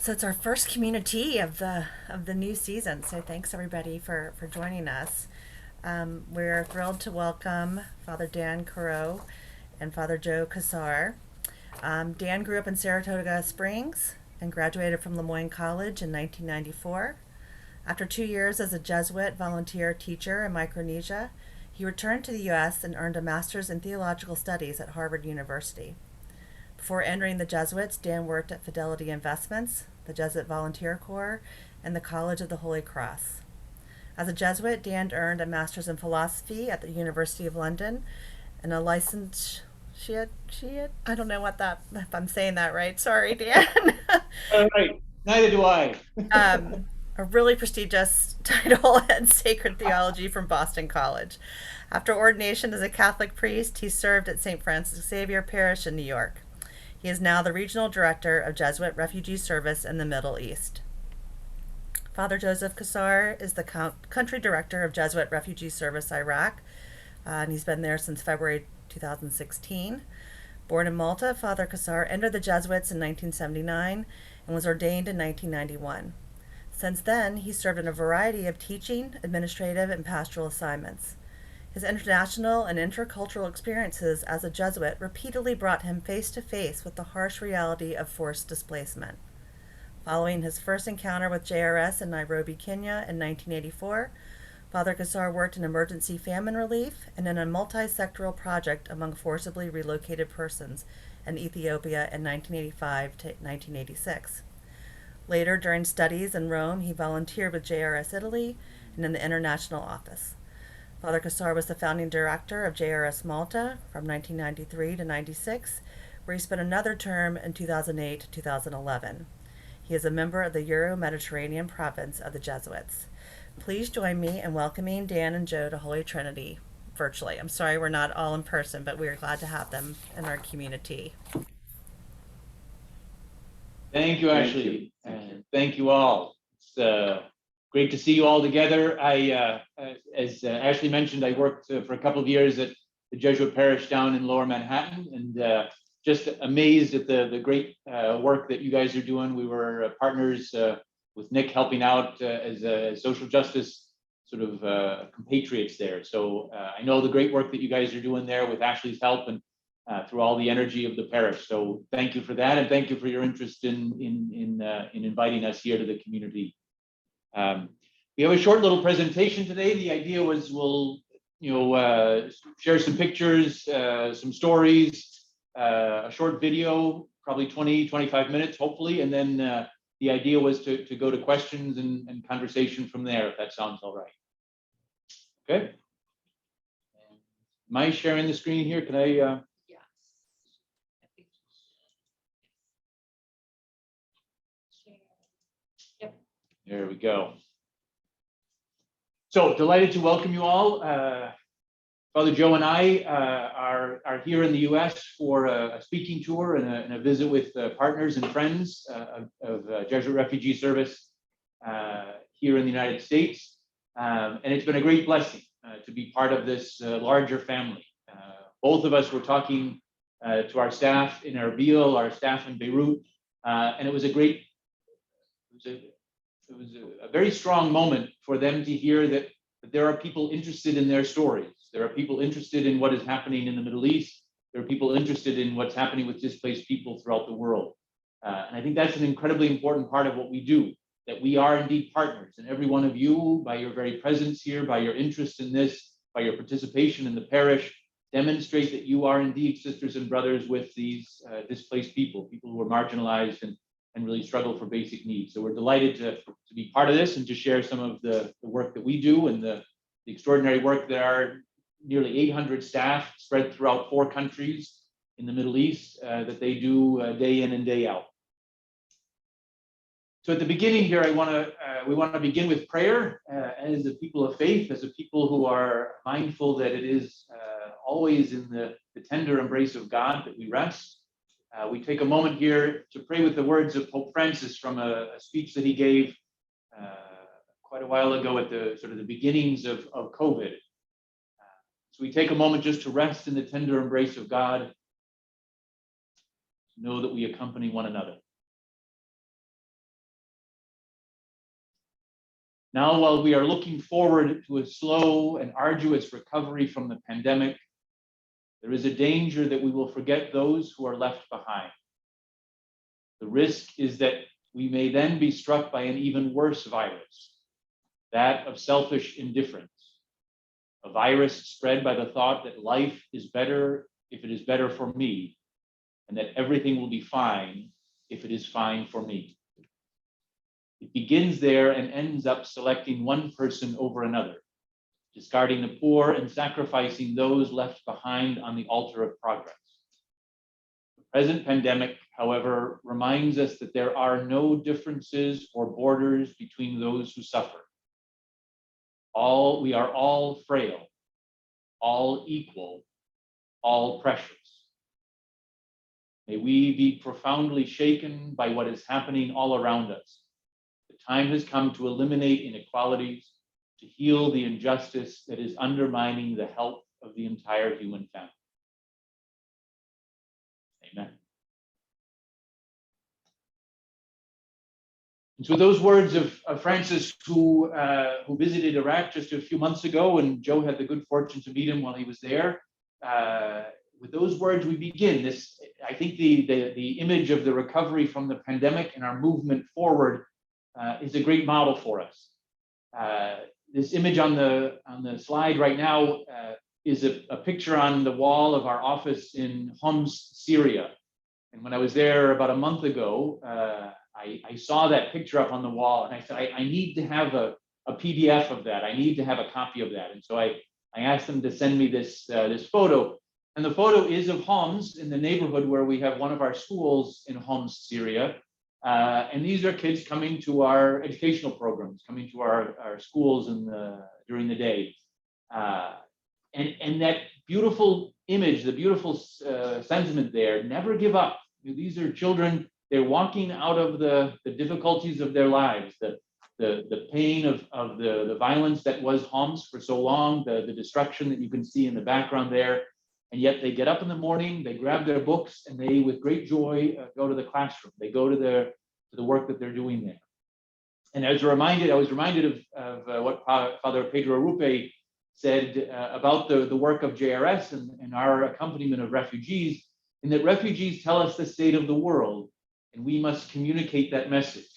So it's our first community of the new season. So thanks everybody for joining us. We're thrilled to welcome Father Dan Carrou and Father Joe Cassar. Dan grew up in Saratoga Springs and graduated from Lemoyne College in 1994. After 2 years as a Jesuit volunteer teacher in Micronesia, he returned to the U.S. and earned a master's in theological studies at Harvard University. Before entering the Jesuits, Dan worked at Fidelity Investments, the Jesuit Volunteer Corps, and the College of the Holy Cross. As a Jesuit, Dan earned a master's in philosophy at the University of London and a licentiate. I don't know if I'm saying that right. Sorry, Dan. All right. Neither do I. um, a really prestigious title in sacred theology from Boston College. After ordination as a Catholic priest, he served at St. Francis Xavier Parish in New York. He is now the Regional Director of Jesuit Refugee Service in the Middle East. Father Joseph Cassar is the Country Director of Jesuit Refugee Service Iraq, and he's been there since February 2016. Born in Malta, Father Cassar entered the Jesuits in 1979 and was ordained in 1991. Since then, he served in a variety of teaching, administrative, and pastoral assignments. His international and intercultural experiences as a Jesuit repeatedly brought him face to face with the harsh reality of forced displacement. Following his first encounter with JRS in Nairobi, Kenya in 1984, Father Cassar worked in emergency famine relief and in a multi-sectoral project among forcibly relocated persons in Ethiopia in 1985 to 1986. Later, during studies in Rome, he volunteered with JRS Italy and in the international office. Father Cassar was the founding director of JRS Malta from 1993 to 96, where he spent another term in 2008 to 2011. He is a member of the Euro-Mediterranean province of the Jesuits. Please join me in welcoming Dan and Joe to Holy Trinity virtually. I'm sorry we're not all in person, but we are glad to have them in our community. Thank you, Ashley, and thank you all. It's great to see you all together. As Ashley mentioned, I worked for a couple of years at the Jesuit parish down in Lower Manhattan, and just amazed at the great work that you guys are doing. We were partners with Nick, helping out as a social justice sort of compatriots there. So I know the great work that you guys are doing there with Ashley's help and through all the energy of the parish. So thank you for that, and thank you for your interest in inviting us here to the community. We have a short little presentation today. The idea was we'll share some pictures, some stories, a short video, probably 20-25 minutes, hopefully, and then the idea was to go to questions and conversation from there, if that sounds all right. Okay. Am I sharing the screen here? Can I? There we go. So delighted to welcome you all. Father Joe and I are here in the U.S. for a speaking tour and a visit with partners and friends of Jesuit Refugee Service here in the United States. And it's been a great blessing to be part of this larger family. Both of us were talking to our staff in Erbil, our staff in Beirut, and it was a very strong moment for them to hear that there are people interested in their stories. There are people interested in what is happening in the Middle East. There are people interested in what's happening with displaced people throughout the world. And I think that's an incredibly important part of what we do, that we are indeed partners. And every one of you, by your very presence here, by your interest in this, by your participation in the parish, demonstrate that you are indeed sisters and brothers with these displaced people who are marginalized and really struggle for basic needs. So we're delighted to be part of this and to share some of the work that we do and the extraordinary work. There are nearly 800 staff spread throughout 4 countries in the Middle East that they do day in and day out. So at the beginning here, we want to begin with prayer as a people of faith, as a people who are mindful that it is always in the tender embrace of God that we rest. We take a moment here to pray with the words of Pope Francis from a speech that he gave quite a while ago at the beginnings of COVID. So we take a moment just to rest in the tender embrace of God, to know that we accompany one another. Now, while we are looking forward to a slow and arduous recovery from the pandemic, there is a danger that we will forget those who are left behind. The risk is that we may then be struck by an even worse virus, that of selfish indifference, a virus spread by the thought that life is better if it is better for me, and that everything will be fine if it is fine for me. It begins there and ends up selecting one person over another, discarding the poor and sacrificing those left behind on the altar of progress. The present pandemic, however, reminds us that there are no differences or borders between those who suffer. We are all frail, all equal, all precious. May we be profoundly shaken by what is happening all around us. The time has come to eliminate inequalities, to heal the injustice that is undermining the health of the entire human family. Amen. And so those words of Francis, who visited Iraq just a few months ago, and Joe had the good fortune to meet him while he was there. With those words, we begin this. I think the image of the recovery from the pandemic and our movement forward is a great model for us. This image on the slide right now is a picture on the wall of our office in Homs, Syria. And when I was there about a month ago, I saw that picture up on the wall, and I said, I need to have a PDF of that. I need to have a copy of that. And so I asked them to send me this photo. And the photo is of Homs, in the neighborhood where we have one of our schools in Homs, Syria. And these are kids coming to our educational programs, coming to our schools during the day. And that beautiful image, the beautiful sentiment there, never give up. These are children, they're walking out of the difficulties of their lives, the pain of the violence that was Homs for so long, the destruction that you can see in the background there. And yet they get up in the morning, they grab their books, and they, with great joy, go to the classroom. They go to the work that they're doing there. And I was reminded of what Father Pedro Rupe said about the work of JRS and our accompaniment of refugees, in that refugees tell us the state of the world, and we must communicate that message.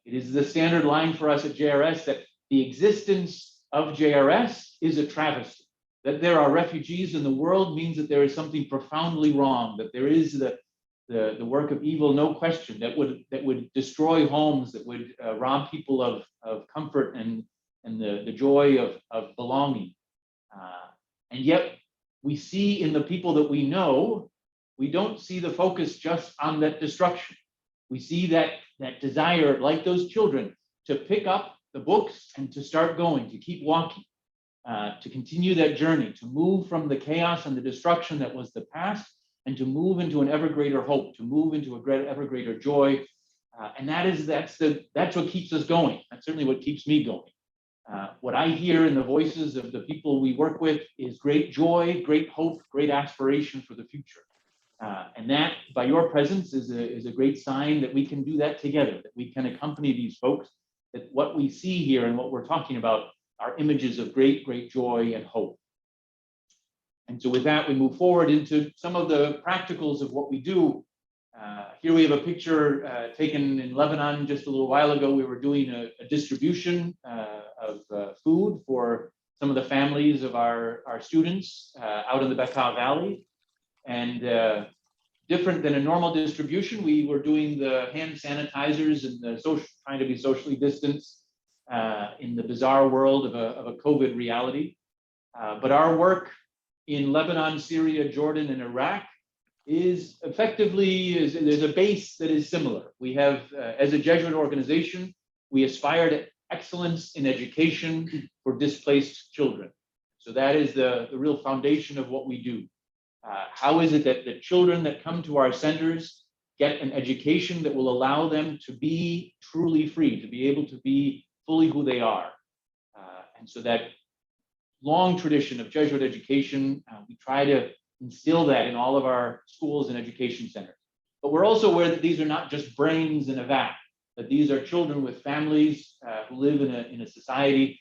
It is the standard line for us at JRS that the existence of JRS is a travesty. That there are refugees in the world means that there is something profoundly wrong, that there is the work of evil, no question, that would destroy homes, that would rob people of comfort and the joy of belonging. And yet we see in the people that we know, we don't see the focus just on that destruction. We see that desire, like those children, to pick up the books and to start going, to keep walking. To continue that journey, to move from the chaos and the destruction that was the past, and to move into an ever greater hope, to move into ever greater joy. And that's what keeps us going. That's certainly what keeps me going. What I hear in the voices of the people we work with is great joy, great hope, great aspiration for the future. And that, by your presence, is a great sign that we can do that together, that we can accompany these folks, that what we see here and what we're talking about are images of great, great joy and hope. And so with that, we move forward into some of the practicals of what we do. Here we have a picture taken in Lebanon just a little while ago. We were doing a distribution of food for some of the families of our students out in the Bekaa Valley. And different than a normal distribution, we were doing the hand sanitizers and trying to be socially distanced in the bizarre world of a COVID reality. But our work in Lebanon, Syria, Jordan, and Iraq is effectively, there's a base that is similar. We have, as a Jesuit organization, we aspire to excellence in education for displaced children. So that is the real foundation of what we do. How is it that the children that come to our centers get an education that will allow them to be truly free, to be able to be fully who they are? And so that long tradition of Jesuit education, we try to instill that in all of our schools and education centers. But we're also aware that these are not just brains in a vat, that these are children with families who live in a society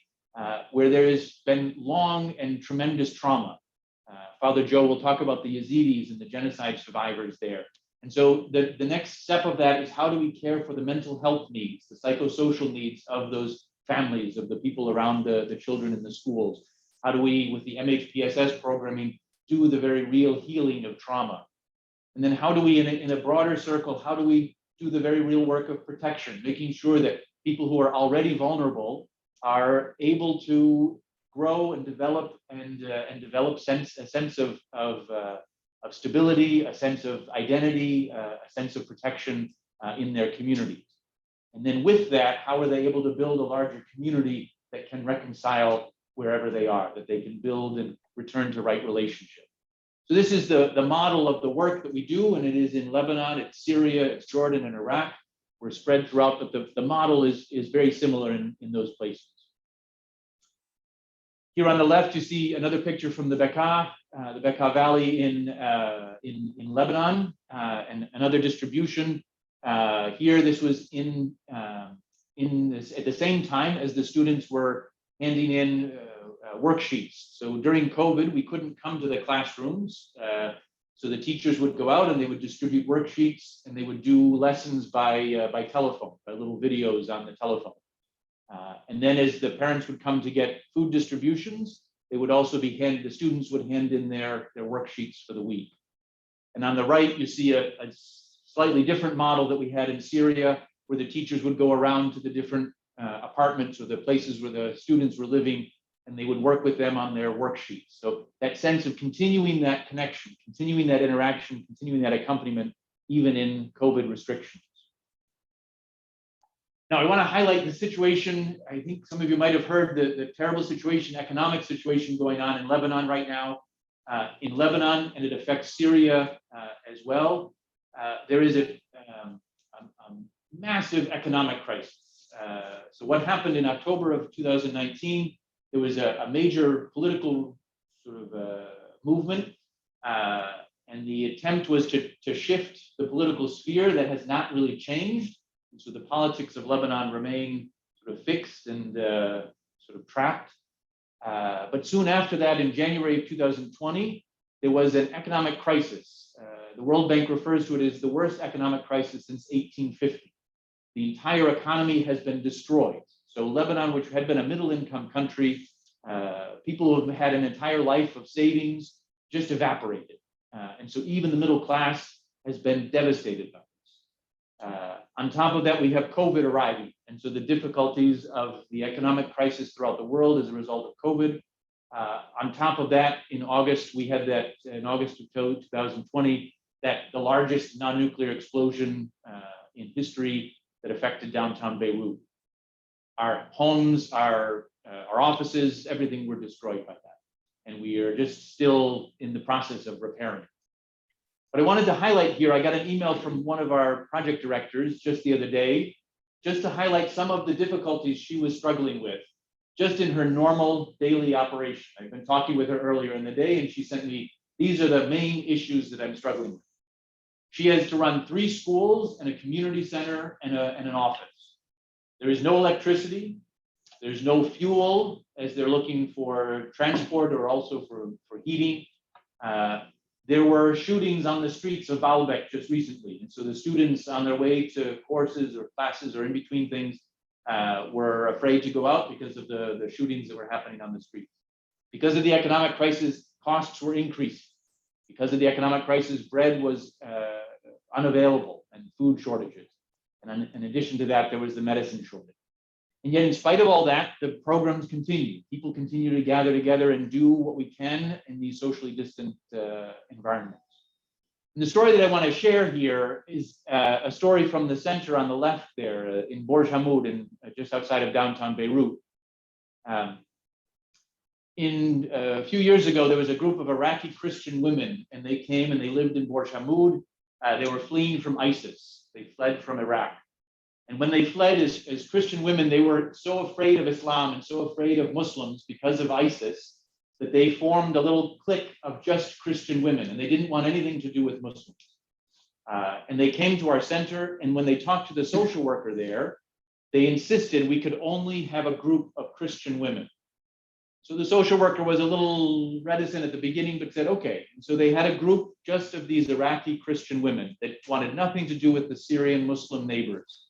where there has been long and tremendous trauma. Father Joe will talk about the Yazidis and the genocide survivors there. And so the next step of that is, how do we care for the mental health needs, the psychosocial needs of those families, of the people around the children in the schools? How do we, with the MHPSS programming, do the very real healing of trauma? And then how do we, in a broader circle, how do we do the very real work of protection, making sure that people who are already vulnerable are able to grow and develop a sense of stability, a sense of identity, a sense of protection in their communities. And then with that, how are they able to build a larger community that can reconcile wherever they are, that they can build and return to right relationship? So this is the model of the work that we do, and it is in Lebanon, it's Syria, it's Jordan, and Iraq. We're spread throughout, but the model is very similar in those places. Here on the left, you see another picture from the Bekaa Valley in Lebanon, and another distribution. Here, this was at the same time as the students were handing in worksheets. So during COVID, we couldn't come to the classrooms. So the teachers would go out and they would distribute worksheets, and they would do lessons by telephone, by little videos on the telephone. And then as the parents would come to get food distributions, they would also the students would hand in their worksheets for the week. And on the right, you see a slightly different model that we had in Syria, where the teachers would go around to the different apartments or the places where the students were living, and they would work with them on their worksheets. So that sense of continuing that connection, continuing that interaction, continuing that accompaniment, even in COVID restrictions. Now, I want to highlight the situation. I think some of you might have heard the terrible situation, economic situation going on in Lebanon right now. In Lebanon, and it affects Syria as well, there is a massive economic crisis. So what happened in October of 2019, there was a major political sort of movement, and the attempt was to shift the political sphere that has not really changed. And so the politics of Lebanon remain sort of fixed and sort of trapped. But soon after that, in January of 2020, there was an economic crisis. The World Bank refers to it as the worst economic crisis since 1850. The entire economy has been destroyed. So Lebanon, which had been a middle-income country, people who have had an entire life of savings just evaporated. And so even the middle class has been devastated by this. On top of that, we have COVID arriving. And so the difficulties of the economic crisis throughout the world as a result of COVID. On top of that, in August, we had that, in August of 2020, that the largest non-nuclear explosion in history that affected downtown Beirut. Our homes, our offices, everything were destroyed by that. And we are just still in the process of repairing. But I wanted to highlight here, I got an email from one of our project directors just the other day, just to highlight some of the difficulties she was struggling with, just in her normal daily operation. I've been talking with her earlier in the day, and she sent me, these are the main issues that I'm struggling with. She has to run 3 schools and a community center and an office. There is no electricity. There's no fuel, as they're looking for transport or also for heating. There were shootings on the streets of Baalbek just recently. And so the students on their way to courses or classes or in between things were afraid to go out because of the shootings that were happening on the streets. Because of the economic crisis, costs were increasing. Because of the economic crisis, bread was unavailable and food shortages. And in addition to that, there was the medicine shortage. And yet, in spite of all that, the programs continue. People continue to gather together and do what we can in these socially distant environments. And the story that I want to share here is a story from the center on the left there in Borj Hamoud, just outside of downtown Beirut. A few years ago, there was a group of Iraqi Christian women, and they came and they lived in Borj Hamoud. They were fleeing from ISIS. They fled from Iraq. And when they fled as Christian women, they were so afraid of Islam and so afraid of Muslims because of ISIS that they formed a little clique of just Christian women, and they didn't want anything to do with Muslims. And they came to our center, and when they talked to the social worker there, they insisted we could only have a group of Christian women. So the social worker was a little reticent at the beginning, but said, okay. And so they had a group just of these Iraqi Christian women that wanted nothing to do with the Syrian Muslim neighbors.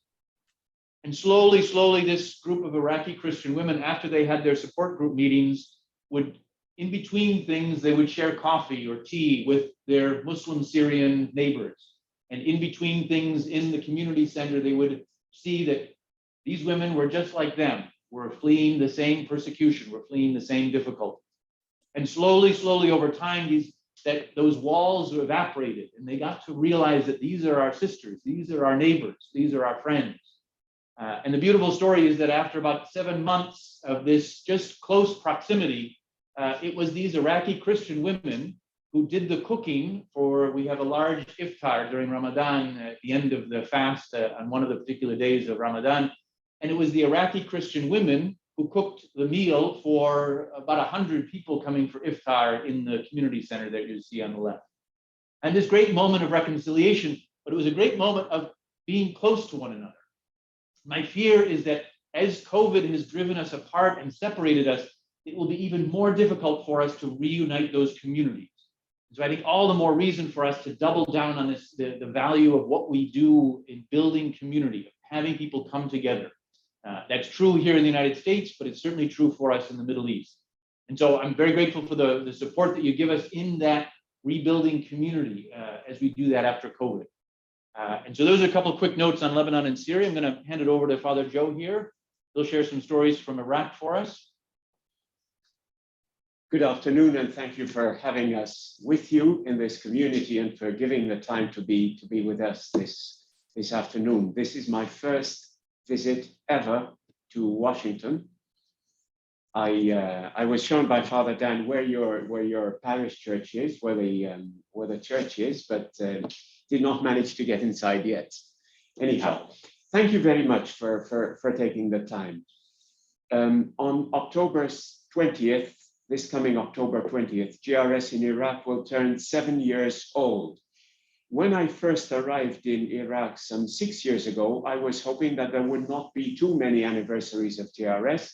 And slowly, this group of Iraqi Christian women, after they had their support group meetings, would, in between things, they would share coffee or tea with their Muslim Syrian neighbors. And in between things in the community center, they would see that these women were just like them, were fleeing the same persecution, were fleeing the same difficulty. And slowly over time, those walls evaporated, and they got to realize that these are our sisters, these are our neighbors, these are our friends. And the beautiful story is that after about 7 months of this just close proximity, it was these Iraqi Christian women who did the cooking for, we have a large iftar during Ramadan at the end of the fast on one of the particular days of Ramadan. And it was the Iraqi Christian women who cooked the meal for about 100 people coming for iftar in the community center that you see on the left. And this great moment of reconciliation, but it was a great moment of being close to one another. My fear is that as COVID has driven us apart and separated us, it will be even more difficult for us to reunite those communities. So I think all the more reason for us to double down on this, the value of what we do in building community, of having people come together. That's true here in the United States, but it's certainly true for us in the Middle East. And so I'm very grateful for the support that you give us in that rebuilding community as we do that after COVID. And so those are a couple of quick notes on Lebanon and Syria. I'm going to hand it over to Father Joe here. He'll share some stories from Iraq for us. Good afternoon, and thank you for having us with you in this community and for giving the time to be with us this afternoon. This is my first visit ever to Washington. I was shown by Father Dan where your parish church is, where the church is, but did not manage to get inside yet. Anyhow, thank you very much for taking the time. On October 20th, this coming October 20th, JRS in Iraq will turn 7 years old. When I first arrived in Iraq some 6 years ago, I was hoping that there would not be too many anniversaries of JRS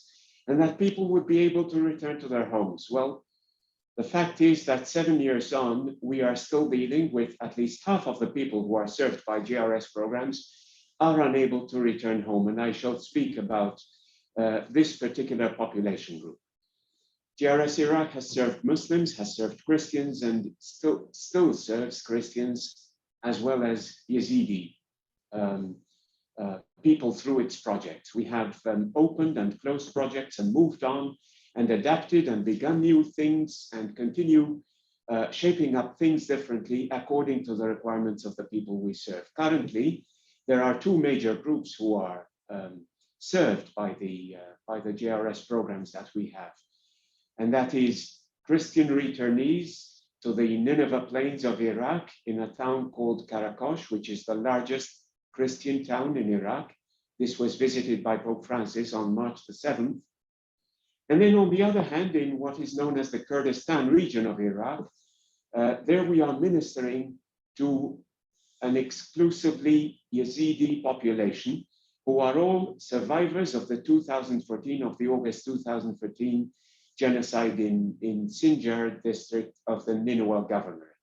and that people would be able to return to their homes. Well, the fact is that 7 years on, we are still dealing with at least half of the people who are served by JRS programs are unable to return home. And I shall speak about this particular population group. JRS Iraq has served Muslims, has served Christians, and still serves Christians as well as Yazidi people through its projects. We have opened and closed projects and moved on and adapted and begun new things and continue shaping up things differently according to the requirements of the people we serve. Currently, there are two major groups who are served by the JRS programs that we have. And that is Christian returnees to the Nineveh plains of Iraq in a town called Carrou, which is the largest Christian town in Iraq. This was visited by Pope Francis on March the 7th. And then on the other hand, in what is known as the Kurdistan region of Iraq, there we are ministering to an exclusively Yazidi population who are all survivors of the August 2014 genocide in Sinjar district of the Nineveh governorate.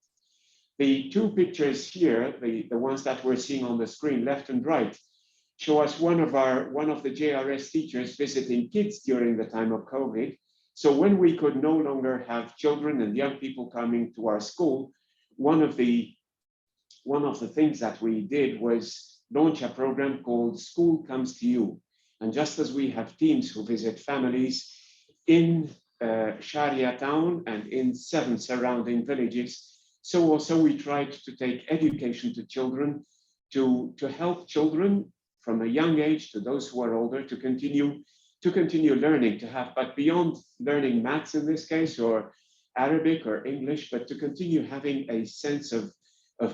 The two pictures here, the ones that we're seeing on the screen, left and right, show us one of the JRS teachers visiting kids during the time of COVID. So when we could no longer have children and young people coming to our school, one of the things that we did was launch a program called School Comes to You. And just as we have teams who visit families in Sharia town and in 7 surrounding villages, so also we tried to take education to children, to help children from a young age to those who are older to continue learning, to have, but beyond learning maths in this case, or Arabic or English, but to continue having a sense of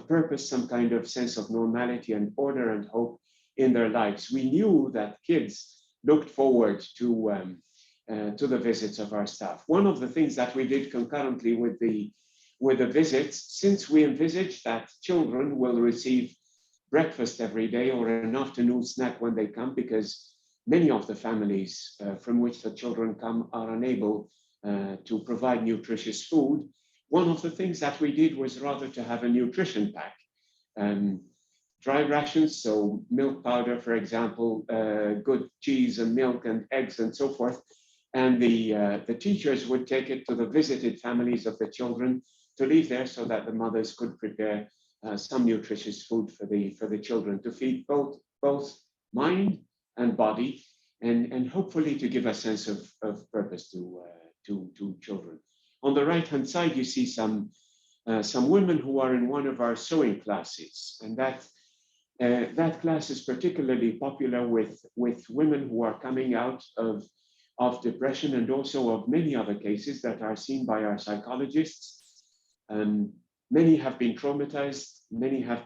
purpose, some kind of sense of normality and order and hope in their lives. We knew that kids looked forward to the visits of our staff. One of the things that we did concurrently with with the visits, since we envisage that children will receive breakfast every day or an afternoon snack when they come, because many of the families from which the children come are unable to provide nutritious food. One of the things that we did was rather to have a nutrition pack. Dry rations, so milk powder, for example, good cheese and milk and eggs and so forth. And the teachers would take it to the visited families of the children to leave there so that the mothers could prepare some nutritious food for the children to feed both mind and body, and hopefully to give a sense of purpose to children. On the right-hand side, you see some women who are in one of our sewing classes, and that class is particularly popular with women who are coming out of depression, and also of many other cases that are seen by our psychologists. Many have been traumatized, many have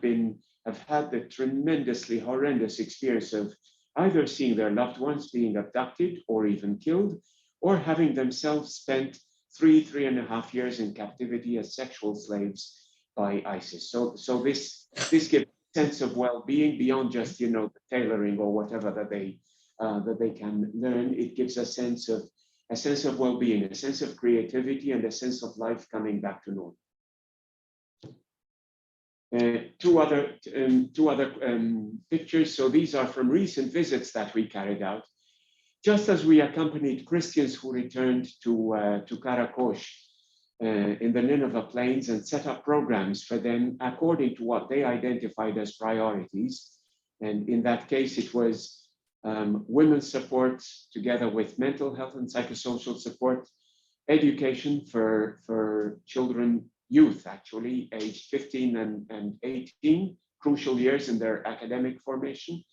had the tremendously horrendous experience of either seeing their loved ones being abducted or even killed, or having themselves spent 3.5 years in captivity as sexual slaves by ISIS. So this gives a sense of well-being beyond just, you know, the tailoring or whatever that they can learn. It gives a sense of well-being, a sense of creativity, and a sense of life coming back to normal. Two other pictures. So these are from recent visits that we carried out. Just as we accompanied Christians who returned to Carrou in the Nineveh Plains and set up programs for them according to what they identified as priorities. And in that case, it was women's support together with mental health and psychosocial support, education for children, youth actually, aged 15 and 18, crucial years in their academic formation,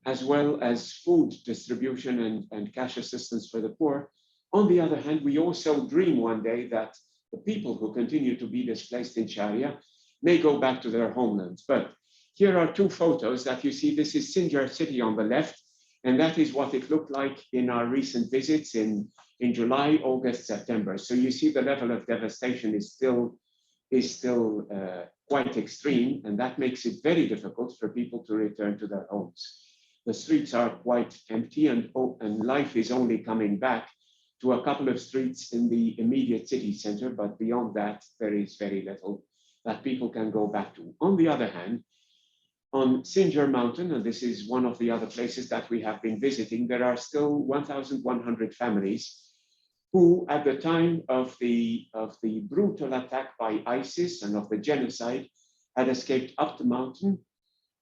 as well as food distribution and cash assistance for the poor. On the other hand, we also dream one day that the people who continue to be displaced in Sharia may go back to their homelands. But here are two photos that you see. This is Sinjar city on the left, and that is what it looked like in our recent visits in July, August, September. So you see the level of devastation is still quite extreme, and that makes it very difficult for people to return to their homes. The streets are quite empty, and life is only coming back to a couple of streets in the immediate city center, but beyond that, there is very little that people can go back to. On the other hand, on Sinjar Mountain, and this is one of the other places that we have been visiting, there are still 1,100 families who, at the time of the brutal attack by ISIS and of the genocide, had escaped up the mountain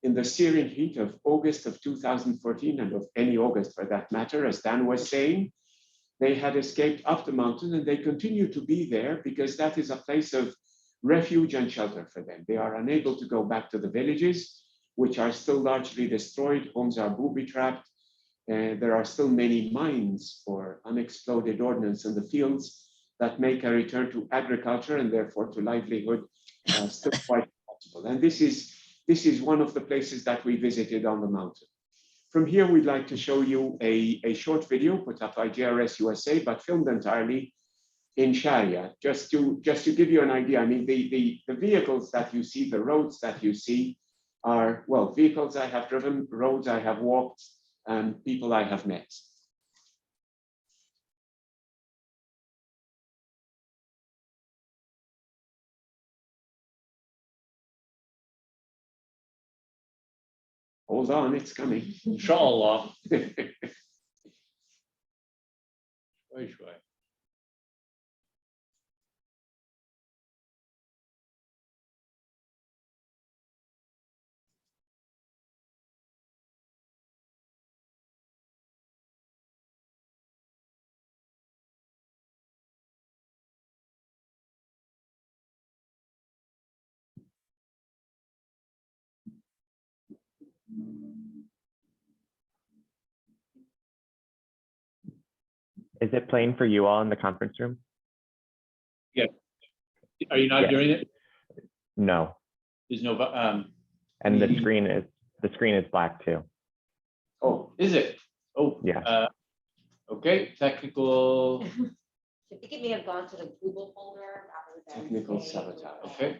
in the searing heat of August of 2014, and of any August for that matter, as Dan was saying. They had escaped up the mountain, and they continue to be there because that is a place of refuge and shelter for them. They are unable to go back to the villages, which are still largely destroyed. Homes are booby-trapped. There are still many mines or unexploded ordnance in the fields that make a return to agriculture and therefore to livelihood still quite possible. And this is one of the places that we visited on the mountain. From here, we'd like to show you a short video put up by JRS USA, but filmed entirely in Sharia, just to give you an idea. I mean, the vehicles that you see, the roads that you see are, well, vehicles I have driven, roads I have walked, and people I have met. Hold on, it's coming. Inshallah. Is it playing for you all in the conference room? Yeah. Are you not hearing it? No. There's no. And the screen is black too. Oh, is it? Oh, yeah. Okay, technical. I think it may have gone to the Google folder rather than. Technical say- sabotage. Okay.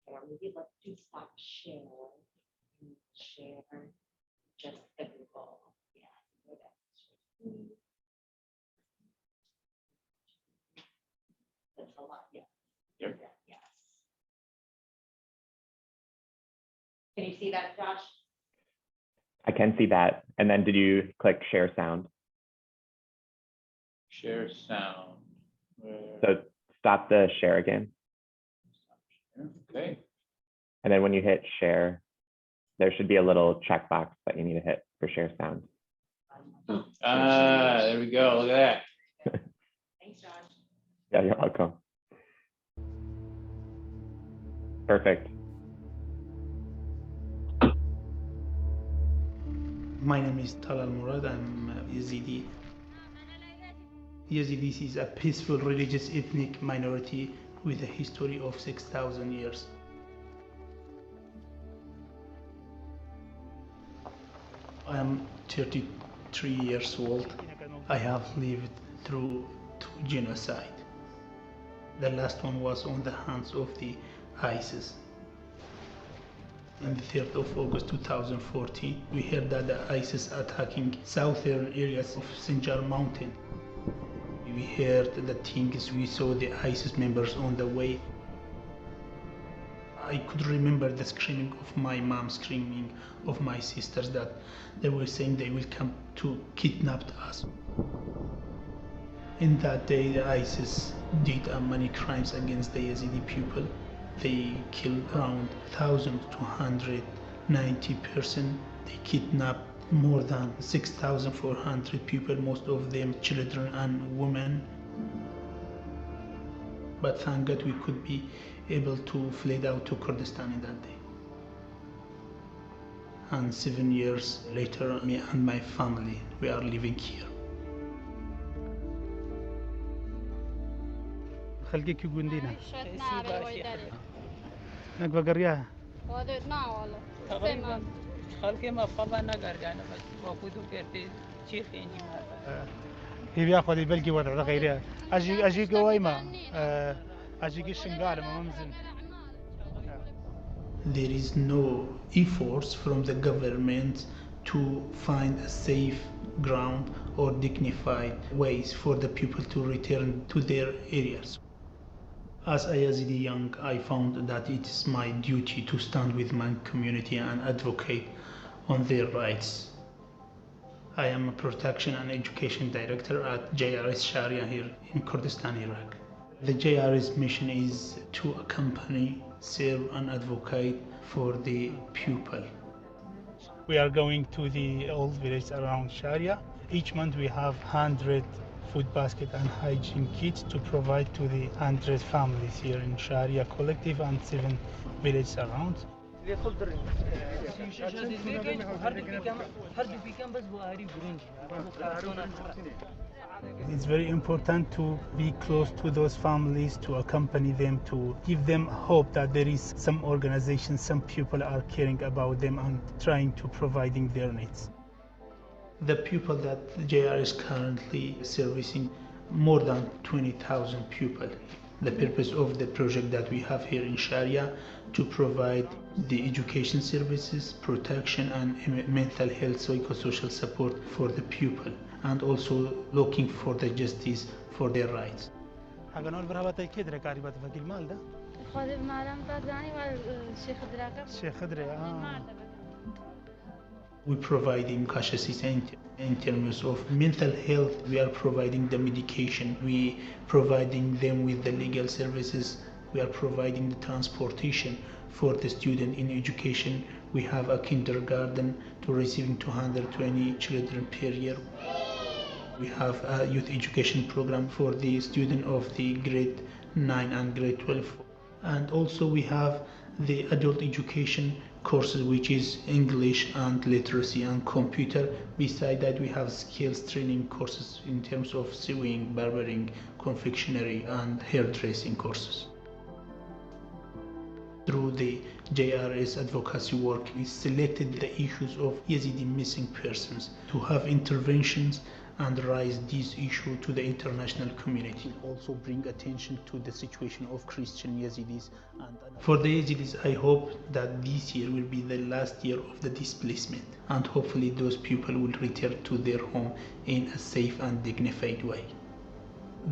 Or maybe let's do stop share. Share just the Google. Yeah. so that's- That's a lot, yeah. Yep. Yeah, yes. Can you see that, Josh? I can see that. And then did you click share sound? Share sound. So stop the share again. Okay. And then when you hit share, there should be a little checkbox that you need to hit for share sound. There we go. Look at that. Thanks, Josh. Yeah, you're welcome. Perfect. My name is Talal Murad. I'm Yazidi. Yazidis is a peaceful religious ethnic minority with a history of 6,000 years. I am 33 years old. I have lived through 2 genocides. The last one was on the hands of the ISIS. On the 3rd of August 2014, we heard that the ISIS attacking southern areas of Sinjar Mountain. We heard the things, we saw the ISIS members on the way. I could remember the screaming of my mom, screaming of my sisters, that they were saying they will come to kidnap us. In that day, the ISIS did many crimes against the Yazidi people. They killed around 1,290 persons. They kidnapped more than 6,400 people, most of them children and women. But thank God we could be able to flee out to Kurdistan in that day. And 7 years later, me and my family, we are living here. خلقك يقول لنا نقبل قريها تقريبا خلقي ما بقى نقر يعني بس وقودو كرتي شيخ يعني هي بياخذ يبلقي وضع غيرها اجي قوايمه اجي شنقال ما ممزن. There is no efforts from the government to find a safe ground or dignified ways for the people to return to their areas. As a Yazidi young, I found that it is my duty to stand with my community and advocate on their rights. I am a protection and education director at JRS Sharia here in Kurdistan, Iraq. The JRS mission is to accompany, serve and advocate for the people. We are going to the old village around Sharia. Each month we have 100 food basket and hygiene kits to provide to the 100 families here in Sharia collective and 7 villages around. It's very important to be close to those families, to accompany them, to give them hope that there is some organization, some people are caring about them and trying to providing their needs. The people that JR is currently servicing more than 20,000 people. The purpose of the project that we have here in Sharia to provide the education services, protection and mental health, psychosocial support for the people, and also looking for the justice for their rights. We're providing cash assistance in terms of mental health. We are providing the medication. We providing them with the legal services. We are providing the transportation for the student in education. We have a kindergarten to receiving 220 children per year. We have a youth education program for the student of the grade 9 and grade 12. And also we have the adult education courses, which is English and literacy and computer. Beside that, we have skills training courses in terms of sewing, barbering, confectionery, and hairdressing courses. Through the JRS advocacy work, we selected the issues of Yazidi missing persons to have interventions and raise this issue to the international community. Also bring attention to the situation of Christian Yazidis. For the Yazidis, I hope that this year will be the last year of the displacement, and hopefully those people will return to their home in a safe and dignified way.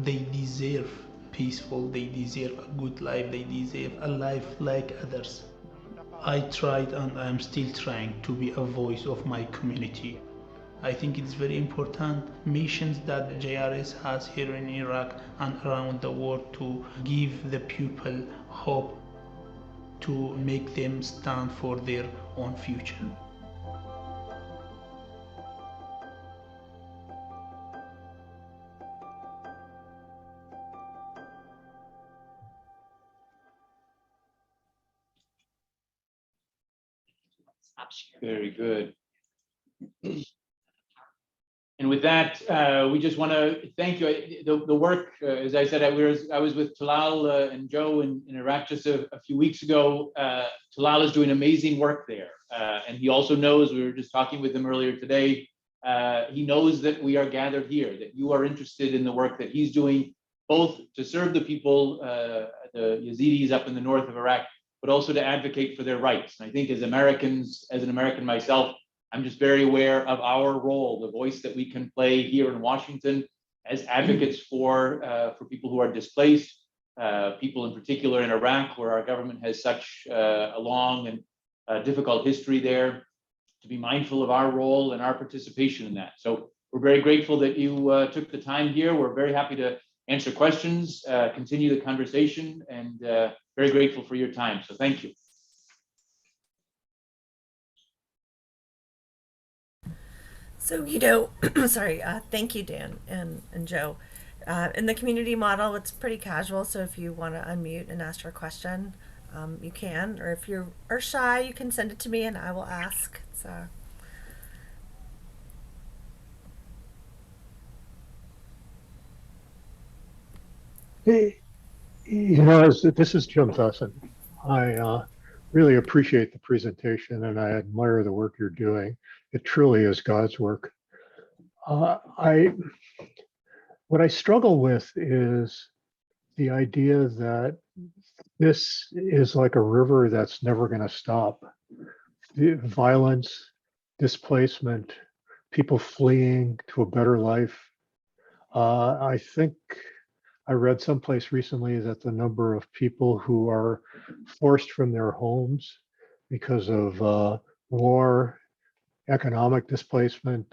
They deserve peaceful, they deserve a good life, they deserve a life like others. I tried and I am still trying to be a voice of my community. I think it's very important missions that JRS has here in Iraq and around the world to give the people hope, to make them stand for their own future. Stop sharing. Very good. And with that, we just want to thank you. The work, as I said, I was with Talal and Joe in Iraq just a few weeks ago. Talal is doing amazing work there. And he also knows, we were just talking with him earlier today, he knows that we are gathered here, that you are interested in the work that he's doing, both to serve the people, the Yazidis up in the north of Iraq, but also to advocate for their rights. And I think as Americans, as an American myself, I'm just very aware of our role, the voice that we can play here in Washington as advocates for people who are displaced, people in particular in Iraq, where our government has such a long and difficult history there, to be mindful of our role and our participation in that. So we're very grateful that you took the time here. We're very happy to answer questions, continue the conversation, and very grateful for your time. So thank you. So, sorry, thank you, Dan and Joe. In the community model, it's pretty casual. So if you want to unmute and ask your question, you can. Or if you are shy, you can send it to me and I will ask. So. Hey, this is Jim Thusson. I really appreciate the presentation and I admire the work you're doing. It truly is God's work. What I struggle with is the idea that this is like a river that's never going to stop. The violence, displacement, people fleeing to a better life. I think I read someplace recently that the number of people who are forced from their homes because of war, economic displacement,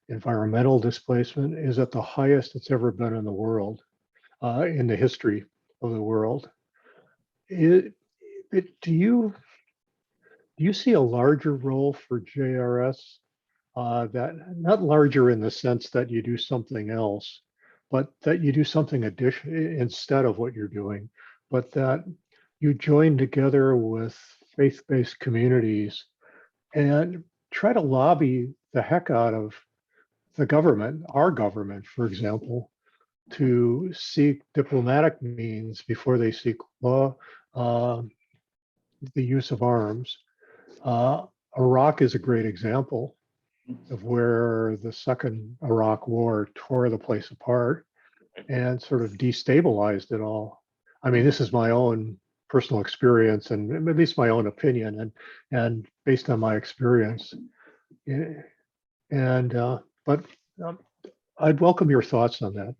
environmental displacement is at the highest it's ever been in the world, in the history of the world. Do you see a larger role for JRS? That not larger in the sense that you do something else, but that you do something additional instead of what you're doing, but that you join together with faith-based communities and try to lobby the heck out of the government, our government, for example, to seek diplomatic means before they seek law, the use of arms. Iraq is a great example of where the second Iraq war tore the place apart and sort of destabilized it all. I mean, this is my own personal experience and at least my own opinion and based on my experience. But I'd welcome your thoughts on that.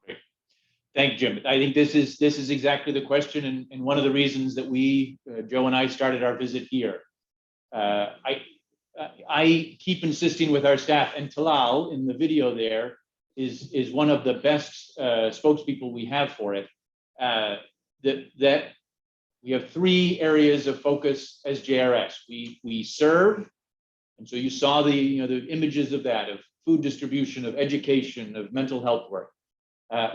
Great. Thank you, Jim. I think this is exactly the question and one of the reasons that we, Joe and I, started our visit here. I keep insisting with our staff, and Talal in the video there is one of the best spokespeople we have for it, that we have three areas of focus as JRS. We serve, and so you saw the images of that, of food distribution, of education, of mental health work.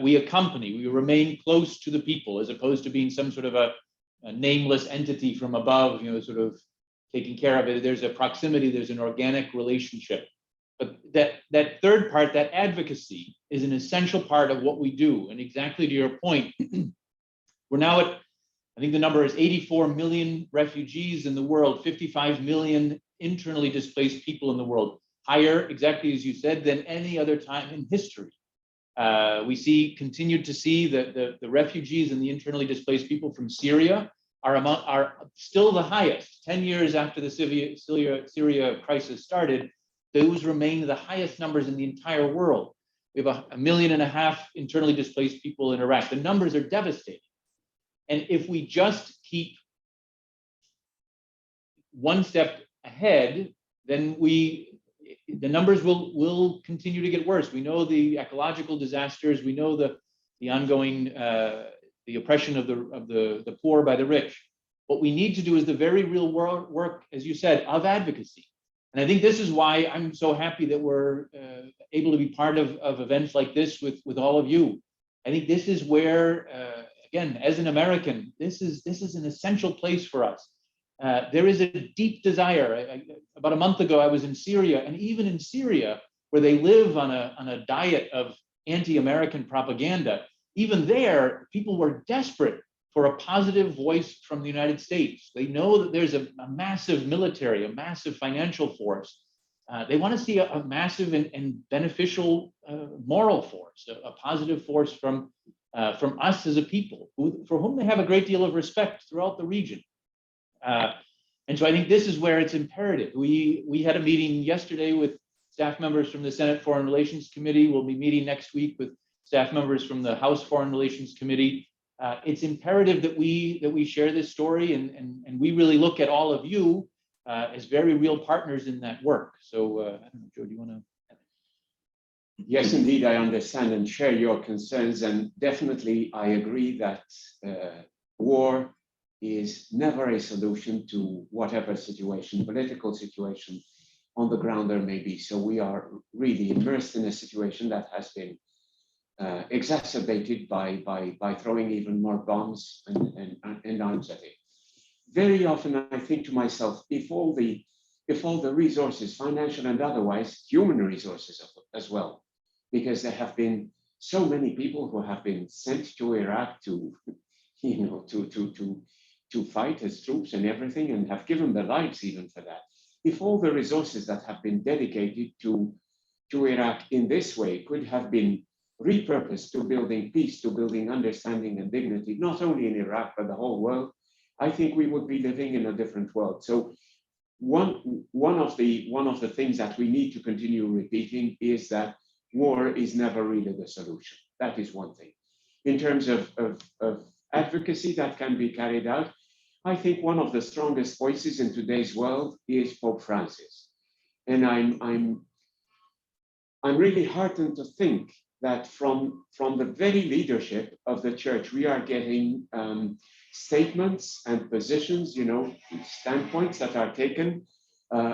We accompany, we remain close to the people as opposed to being some sort of a nameless entity from above, sort of taking care of it. There's a proximity, there's an organic relationship. But that third part, that advocacy, is an essential part of what we do. And exactly to your point, we're now at, I think the number is 84 million refugees in the world, 55 million internally displaced people in the world, higher, exactly as you said, than any other time in history. We continued to see the refugees and the internally displaced people from Syria are still the highest. 10 years after the Syria crisis started, those remain the highest numbers in the entire world. We have 1.5 million internally displaced people in Iraq. The numbers are devastating. And if we just keep one step ahead, then the numbers will continue to get worse. We know the ecological disasters. We know the ongoing the oppression of the poor by the rich. What we need to do is the very real work, as you said, of advocacy. And I think this is why I'm so happy that we're able to be part of events like this with all of you. I think this is where, again, as an American, this is an essential place for us. There is a deep desire. About a month ago, I was in Syria, and even in Syria, where they live on a diet of anti-American propaganda, even there, people were desperate for a positive voice from the United States. They know that there's a massive military, a massive financial force. They want to see a massive and beneficial moral force, a positive force from us as a people, for whom they have a great deal of respect throughout the region. And so I think this is where it's imperative. We had a meeting yesterday with staff members from the Senate Foreign Relations Committee. We'll be meeting next week with staff members from the House Foreign Relations Committee. It's imperative that we share this story, and we really look at all of you as very real partners in that work. So I don't know, Joe, do you want to? Yes, indeed, I understand and share your concerns, and definitely I agree that war is never a solution to whatever situation, political situation on the ground there may be. So we are really immersed in a situation that has been exacerbated by throwing even more bombs and arms at it. Very often I think to myself, if all the resources, financial and otherwise, human resources as well, because there have been so many people who have been sent to Iraq to fight as troops and everything, and have given their lives even for that. If all the resources that have been dedicated to Iraq in this way could have been repurposed to building peace, to building understanding and dignity, not only in Iraq, but the whole world, I think we would be living in a different world. So one of the things that we need to continue repeating is that war is never really the solution. That is one thing. In terms of advocacy that can be carried out, I think one of the strongest voices in today's world is Pope Francis. And I'm really heartened to think that from the very leadership of the church, we are getting statements and positions, standpoints that are taken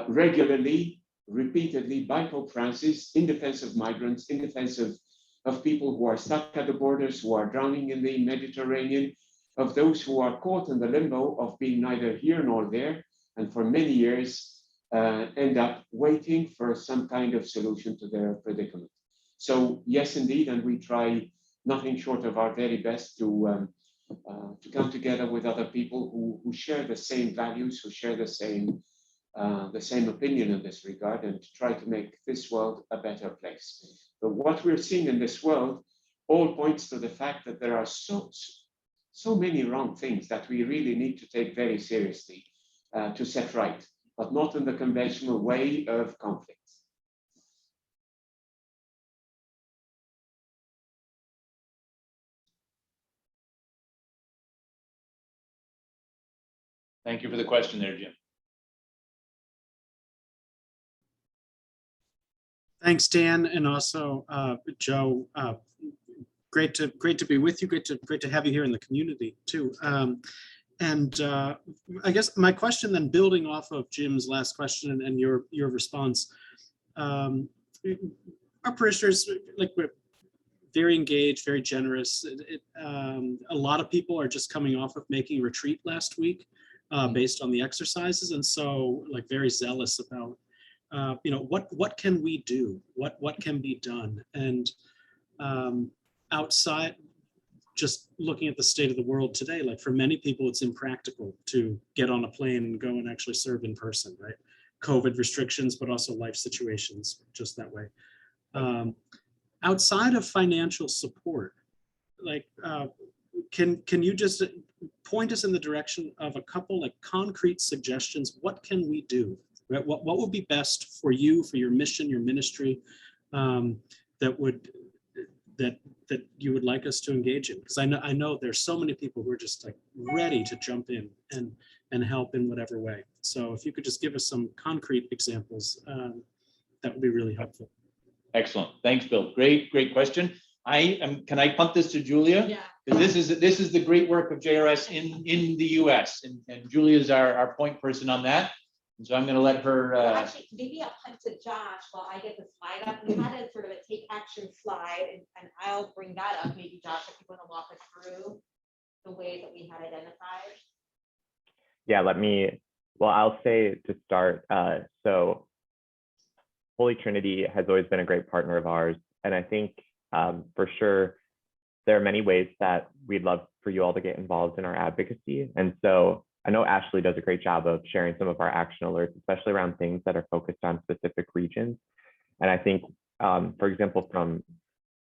regularly, repeatedly by Pope Francis in defense of migrants, in defense of people who are stuck at the borders, who are drowning in the Mediterranean, of those who are caught in the limbo of being neither here nor there, and for many years end up waiting for some kind of solution to their predicament. So yes, indeed, and we try nothing short of our very best to come together with other people who share the same values, who share the same opinion in this regard, and to try to make this world a better place. But what we're seeing in this world all points to the fact that there are so many wrong things that we really need to take very seriously to set right, but not in the conventional way of conflict. Thank you for the question there, Jim. Thanks, Dan, and also Joe. Great to be with you. Great to have you here in the community too. I guess my question, then, building off of Jim's last question and your response, our parishioners, like, we're very engaged, very generous. a lot of people are just coming off of making retreat last week based on the exercises. And so like very zealous about, what can we do? What can be done? And outside, just looking at the state of the world today, like for many people, it's impractical to get on a plane and go and actually serve in person, right? COVID restrictions, but also life situations just that way. Outside of financial support, like, can you just point us in the direction of a couple like concrete suggestions? What can we do? Right? What would be best for you, for your mission, your ministry, that you would like us to engage in? Because I know there's so many people who are just like ready to jump in and help in whatever way. So if you could just give us some concrete examples, that would be really helpful. Excellent. Thanks, Bill. Great question. Can I punt this to Julia? Yeah. Because this is the great work of JRS in the US, and Julia is our point person on that. And so I'm going to let her. Well, actually, maybe I'll punt to Josh while I get the slide up. We had a sort of a take action slide, and I'll bring that up. Maybe Josh, if you want to walk us through the ways that we had identified. Yeah, I'll say to start, so Holy Trinity has always been a great partner of ours. And I think for sure, there are many ways that we'd love for you all to get involved in our advocacy. And so I know Ashley does a great job of sharing some of our action alerts, especially around things that are focused on specific regions. And I think, for example, from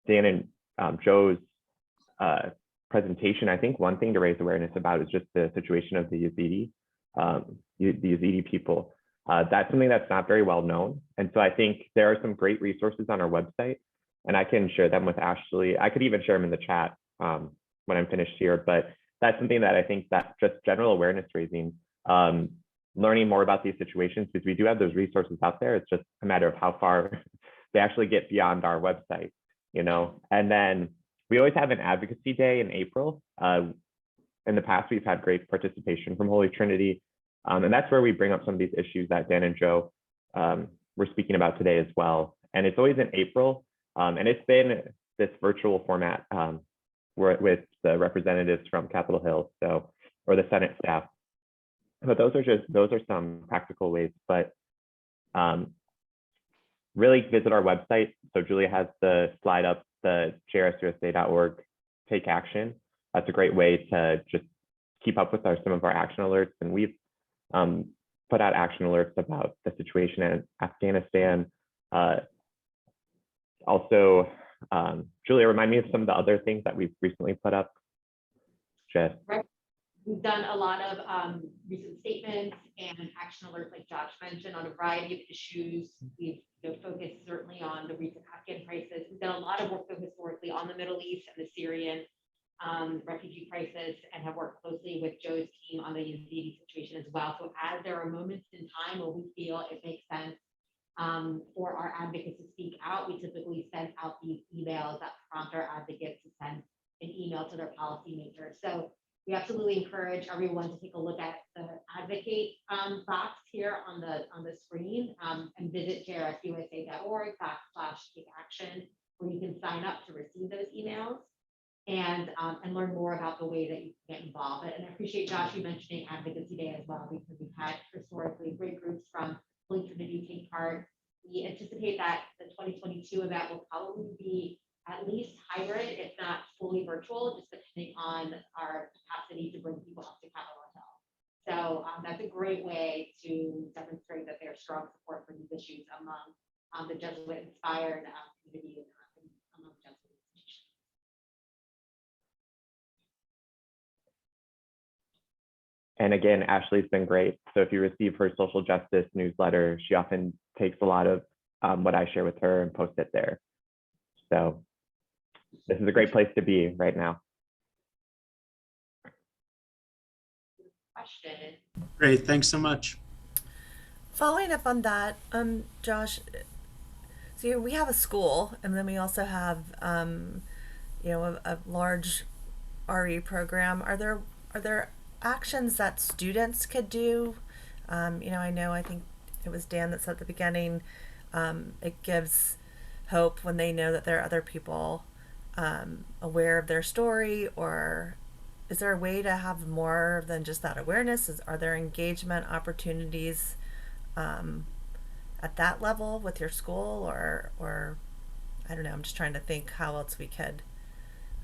Dan and Joe's presentation, I think one thing to raise awareness about is just the situation of the Yazidi people. That's something that's not very well known. And so I think there are some great resources on our website, and I can share them with Ashley. I could even share them in the chat when I'm finished here, but that's something that I think that just general awareness raising, learning more about these situations, because we do have those resources out there. It's just a matter of how far they actually get beyond our website, And then we always have an advocacy day in April. In the past, we've had great participation from Holy Trinity. And that's where we bring up some of these issues that Dan and Joe were speaking about today as well. And it's always in April. And it's been this virtual format with the representatives from Capitol Hill, or the Senate staff. But those are some practical ways. But really visit our website. So Julia has the slide up, the jrsusa.org take action. That's a great way to just keep up with some of our action alerts. And we've put out action alerts about the situation in Afghanistan. Also, Julia, remind me of some of the other things that we've recently put up. Jess. Right. We've done a lot of recent statements and action alerts, like Josh mentioned, on a variety of issues. We've focused certainly on the recent Afghan crisis. We've done a lot of work historically on the Middle East and the Syrian refugee crisis, and have worked closely with Joe's team on the Yazidi situation as well. So as there are moments in time where we feel it makes sense for our advocates to speak out, we typically send out these emails that prompt our advocates to send an email to their policymakers. So we absolutely encourage everyone to take a look at the advocate box here on the screen, and visit jrsusa.org/take-action, where you can sign up to receive those emails and learn more about the way that you can get involved. And I appreciate Josh, you mentioning Advocacy Day as well, because we've had historically great groups from Holy Trinity take part. We anticipate that the 2022 event will probably be at least hybrid, if not fully virtual, just depending on our capacity to bring people up to Capitol Hill. So that's a great way to demonstrate that there's strong support for these issues among the Jesuit-inspired community among Jesuit institutions. And again, Ashley's been great. So if you receive her social justice newsletter, she often takes a lot of what I share with her and posts it there. So this is a great place to be right now. Question. Great, thanks so much. Following up on that, Josh, so we have a school, and then we also have, a large RE program. Are there actions that students could do? I think it was Dan that said at the beginning, it gives hope when they know that there are other people aware of their story, or is there a way to have more than just that awareness? Are there engagement opportunities at that level with your school, or I don't know, I'm just trying to think how else we could.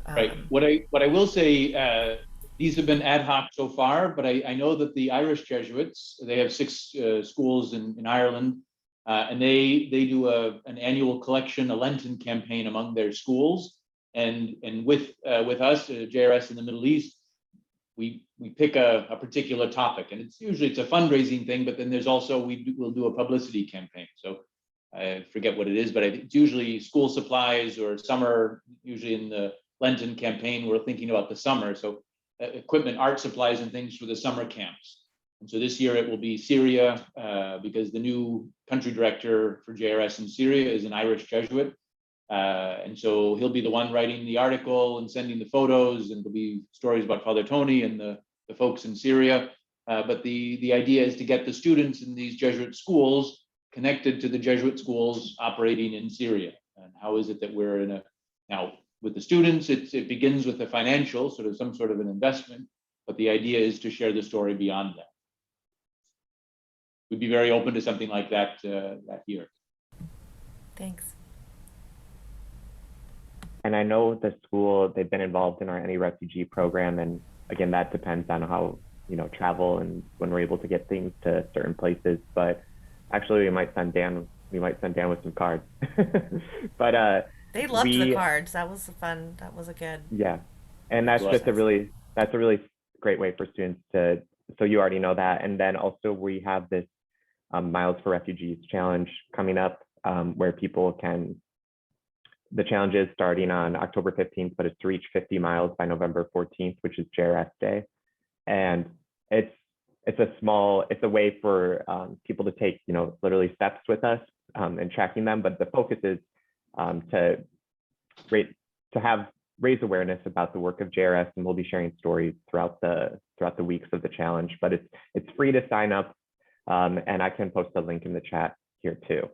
Right. What I will say, these have been ad hoc so far, but I know that the Irish Jesuits, they have 6 schools in Ireland, and they do an annual collection, a Lenten campaign among their schools, and with us, JRS in the Middle East, we pick a particular topic, and it's a fundraising thing, but then there's also we'll do a publicity campaign. So I forget what it is, but it's usually school supplies or summer, usually in the Lenten campaign, we're thinking about the summer. So equipment, art supplies and things for the summer camps. And so this year it will be Syria, because the new country director for JRS in Syria is an Irish Jesuit. And so he'll be the one writing the article and sending the photos, and there'll be stories about Father Tony and the folks in Syria. But the idea is to get the students in these Jesuit schools connected to the Jesuit schools operating in Syria. And how is it that we're in now with the students, it begins with a financial, some sort of an investment, but the idea is to share the story beyond that. We'd be very open to something like that year. Thanks. And I know the school, they've been involved in our Any Refugee program. And again, that depends on how, travel and when we're able to get things to certain places. But actually we might send Dan with some cards. But they loved the cards. That was fun. That was a good. Yeah. And that's just a really great way for students to, so you already know that. And then also we have this Miles for Refugees challenge coming up, where people can, the challenge is starting on October 15th, but it's to reach 50 miles by November 14th, which is JRS Day. And it's a way for people to take, literally steps with us and tracking them. But the focus is to raise awareness about the work of JRS, and we'll be sharing stories throughout the weeks of the challenge. But it's free to sign up, and I can post a link in the chat here too.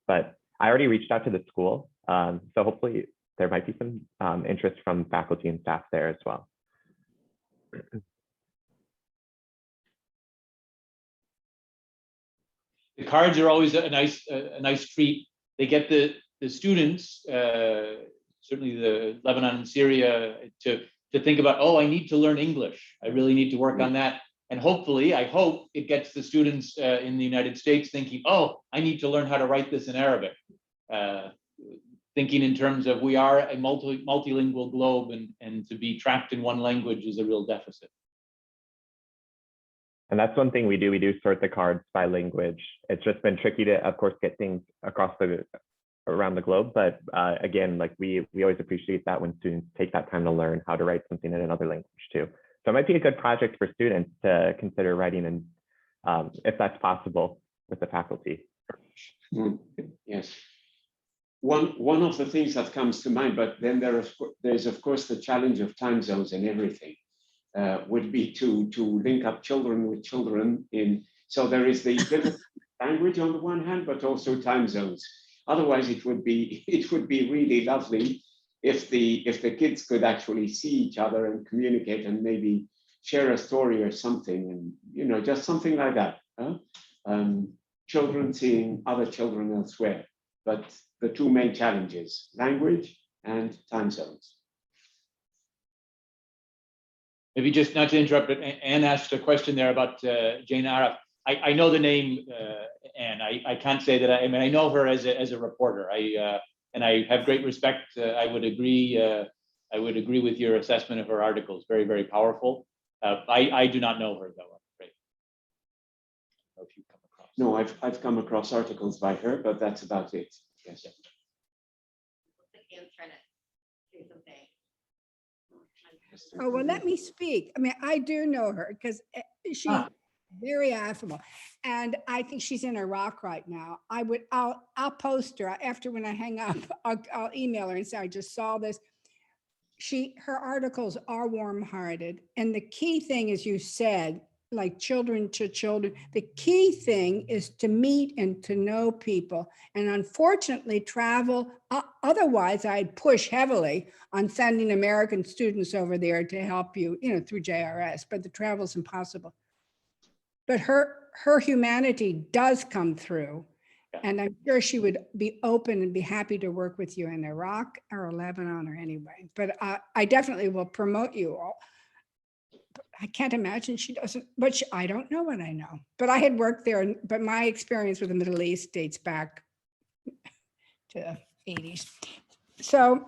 But I already reached out to the school, so hopefully there might be some interest from faculty and staff there as well. The cards are always a nice treat. They get the students, certainly the Lebanon and Syria, to think about, oh, I need to learn English. I really need to work on that. And hopefully, I hope it gets the students in the United States thinking, oh, I need to learn how to write this in Arabic. Thinking in terms of we are a multilingual globe, and to be trapped in one language is a real deficit. And that's one thing we do. We do sort the cards by language. It's just been tricky to, of course, get things around the globe. But again, like we always appreciate that when students take that time to learn how to write something in another language too. So it might be a good project for students to consider writing in, if that's possible, with the faculty. Yes. One of the things that comes to mind, but then there's of course the challenge of time zones and everything. Would be to link up children with children so there is the language on the one hand, but also time zones. Otherwise, it would be really lovely if the kids could actually see each other and communicate and maybe share a story or something, and just something like that. Children seeing other children elsewhere, but the two main challenges: language and time zones. Maybe just not to interrupt, but Anne asked a question there about Jane Araf. I know the name, Anne. I can't say that. I know her as a reporter. And I have great respect. I would agree with your assessment of her articles. Very, very powerful. I do not know her though. I'm afraid. I don't know if you've come across. No, I've come across articles by her, but that's about it. Yes. Looks like Anne's trying to say something. Oh, well, let me speak. I mean, I do know her because she's very affable, and I think she's in Iraq right now. I'll post her after when I hang up. I'll email her and say I just saw this. Her articles are warm-hearted, and the key thing, as you said, like children to children. The key thing is to meet and to know people. And unfortunately, travel, otherwise I'd push heavily on sending American students over there to help you, through JRS, but the travel's impossible. But her humanity does come through. And I'm sure she would be open and be happy to work with you in Iraq or Lebanon or anyway. But I definitely will promote you all. I can't imagine she doesn't, but I don't know what I know. But I had worked there, but my experience with the Middle East dates back to the 80s. So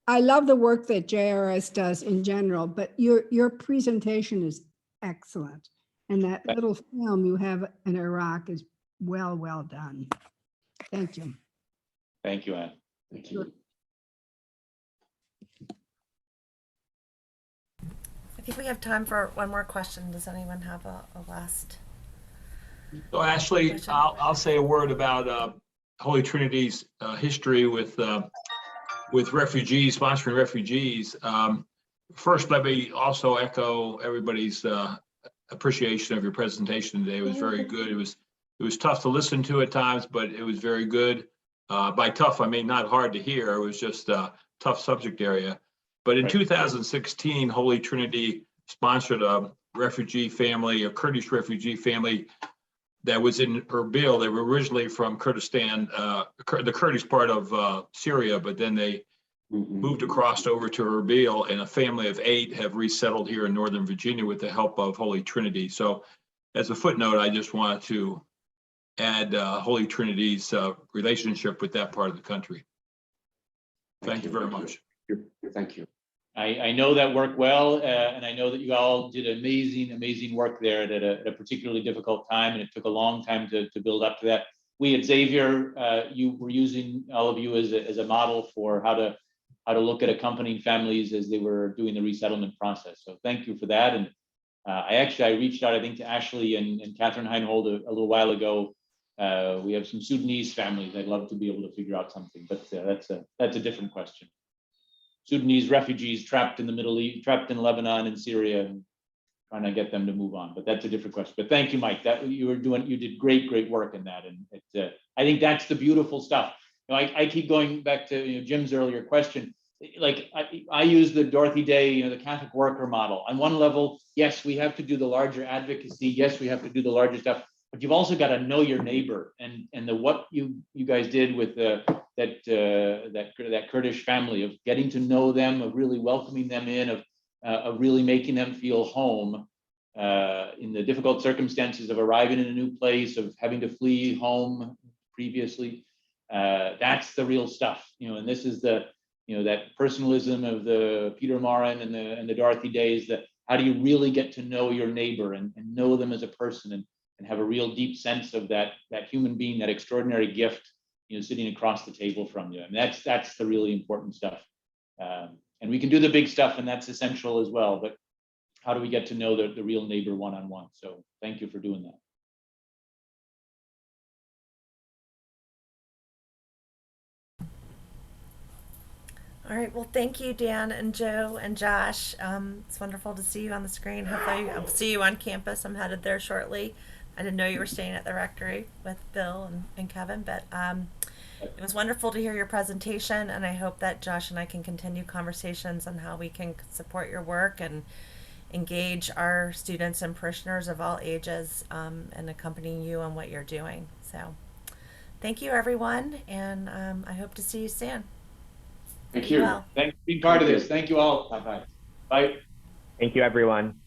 I love the work that JRS does in general, but your presentation is excellent. And that little film you have in Iraq is well done. Thank you. Thank you, Ann. Thank you. I think we have time for one more question. Does anyone have a last? So Ashley, question? I'll say a word about Holy Trinity's history with refugees, sponsoring refugees. First, let me also echo everybody's appreciation of your presentation today. It was very good. It was tough to listen to at times, but it was very good. By tough, I mean not hard to hear. It was just a tough subject area. But in 2016, Holy Trinity sponsored a refugee family, a Kurdish refugee family that was in Erbil. They were originally from Kurdistan, the Kurdish part of Syria, but then they moved across over to Erbil, and a family of 8 have resettled here in Northern Virginia with the help of Holy Trinity. So as a footnote, I just wanted to add Holy Trinity's relationship with that part of the country. Thank you very much. Thank you. I know that worked well, and I know that you all did amazing work there at a particularly difficult time, and it took a long time to build up to that. We at Xavier, you were using all of you as a model for how to look at accompanying families as they were doing the resettlement process. So thank you for that. And I reached out, I think, to Ashley and Catherine Heinhold a little while ago. We have some Sudanese families. I'd love to be able to figure out something, but that's a different question. Sudanese refugees trapped in the Middle East, trapped in Lebanon and Syria, and trying to get them to move on. But that's a different question. But thank you, Mike. You did great work in that, and I think that's the beautiful stuff. I keep going back to Jim's earlier question. Like I use the Dorothy Day, the Catholic worker model. On one level, yes, we have to do the larger advocacy. Yes, we have to do the larger stuff. But you've also got to know your neighbor, and what you guys did with that Kurdish family, of getting to know them, of really welcoming them in, of really making them feel home in the difficult circumstances of arriving in a new place, of having to flee home previously. That's the real stuff, and this is the that personalism of the Peter Marin and the Dorothy Days. That how do you really get to know your neighbor and know them as a person and have a real deep sense of that human being, that extraordinary gift, sitting across the table from you. And that's the really important stuff. And we can do the big stuff, and that's essential as well. But how do we get to know the real neighbor one-on-one? So thank you for doing that. All right. Well, thank you, Dan and Joe and Josh. It's wonderful to see you on the screen. Hopefully I'll see you on campus. I'm headed there shortly. I didn't know you were staying at the rectory with Bill and Kevin, but it was wonderful to hear your presentation, and I hope that Josh and I can continue conversations on how we can support your work and engage our students and parishioners of all ages and accompanying you on what you're doing. So thank you, everyone, and I hope to see you soon. Thank you. Well. Thanks for being part of this. Thank you all. Bye-bye. Bye. Thank you, everyone.